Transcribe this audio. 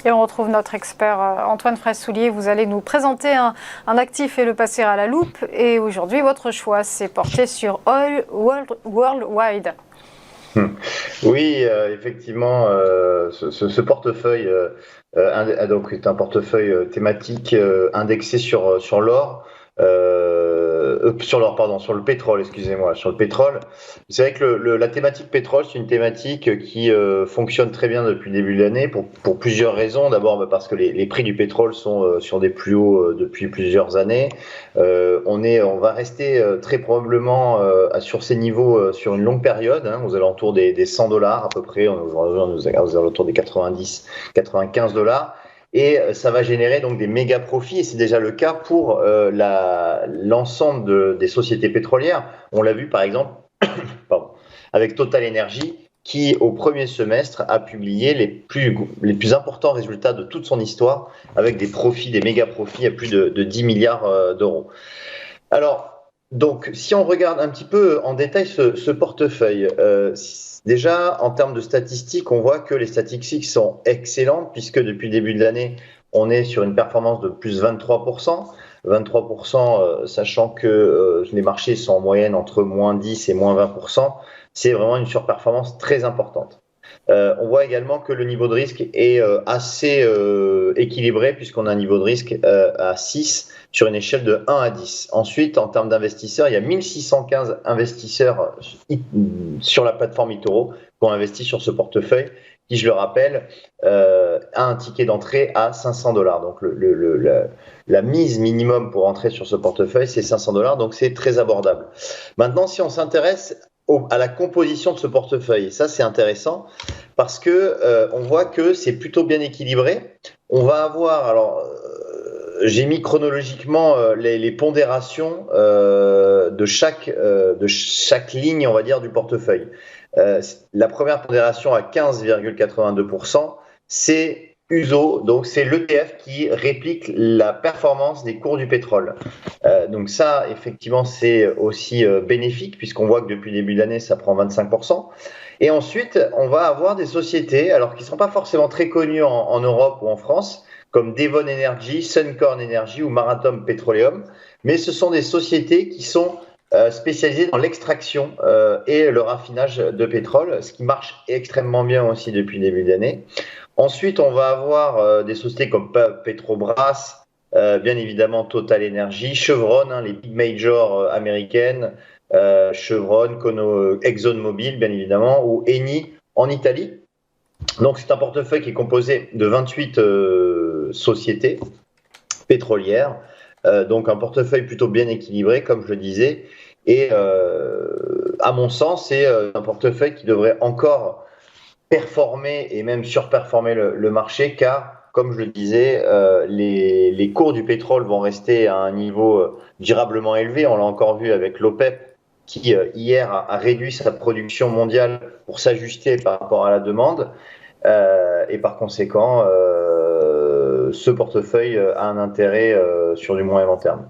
Et on retrouve notre expert Antoine Fraisse-Soulier. Vous allez nous présenter un actif et le passer à la loupe. Et aujourd'hui, votre choix s'est porté sur Oil Worldwide. Oui, effectivement, ce portefeuille donc est un portefeuille thématique indexé sur l'or. Sur le pétrole, excusez-moi, sur le pétrole. Vous savez que la thématique pétrole, c'est une thématique qui fonctionne très bien depuis le début de l'année pour plusieurs raisons. D'abord, parce que les prix du pétrole sont sur des plus hauts depuis plusieurs années. On va rester très probablement sur ces niveaux sur une longue période, aux alentours des 100 dollars à peu près. Aujourd'hui, on est aux alentours des 90, 95 dollars. Et ça va générer donc des méga profits, et c'est déjà le cas pour l'ensemble des sociétés pétrolières. On l'a vu par exemple avec Total Energy, qui au premier semestre a publié les plus importants résultats de toute son histoire, avec des profits, des méga profits à plus de 10 milliards d'euros. Alors, donc, si on regarde un petit peu en détail ce portefeuille, déjà, en termes de statistiques, on voit que les statistiques sont excellentes, puisque depuis le début de l'année, on est sur une performance de plus 23%. 23%, sachant que les marchés sont en moyenne entre moins 10 et moins 20%, c'est vraiment une surperformance très importante. On voit également que le niveau de risque est assez équilibré, puisqu'on a un niveau de risque à 6 sur une échelle de 1 à 10. Ensuite, en termes d'investisseurs, il y a 1615 investisseurs sur la plateforme eToro qui ont investi sur ce portefeuille, qui, je le rappelle, a un ticket d'entrée à 500 dollars. Donc, la mise minimum pour entrer sur ce portefeuille, c'est 500 dollars, donc c'est très abordable. Maintenant, si on s'intéresse à la composition de ce portefeuille, et ça, c'est intéressant, parce que on voit que c'est plutôt bien équilibré. On va avoir, alors, j'ai mis chronologiquement les pondérations de chaque ligne, on va dire, du portefeuille. La première pondération à 15,82%, c'est USO, donc c'est l'ETF qui réplique la performance des cours du pétrole. Donc ça, effectivement, c'est aussi bénéfique, puisqu'on voit que depuis le début de l'année, ça prend 25%. Et ensuite, on va avoir des sociétés, alors qui ne sont pas forcément très connues en Europe ou en France, comme Devon Energy, Suncor Energy ou Marathon Petroleum, mais ce sont des sociétés qui sont spécialisées dans l'extraction et le raffinage de pétrole, ce qui marche extrêmement bien aussi depuis le début de l'année. Ensuite, on va avoir des sociétés comme Petrobras, bien évidemment Total Energy, Chevron, les big majors américaines, Chevron, ExxonMobil, bien évidemment, ou Eni en Italie. Donc, c'est un portefeuille qui est composé de 28 sociétés pétrolières, donc un portefeuille plutôt bien équilibré, comme je le disais, et à mon sens, c'est un portefeuille qui devrait encore performer et même surperformer le marché, car, comme je le disais, les cours du pétrole vont rester à un niveau durablement élevé. On l'a encore vu avec l'OPEP, qui hier a réduit sa production mondiale pour s'ajuster par rapport à la demande. Et par conséquent, ce portefeuille a un intérêt sur du moyen long terme.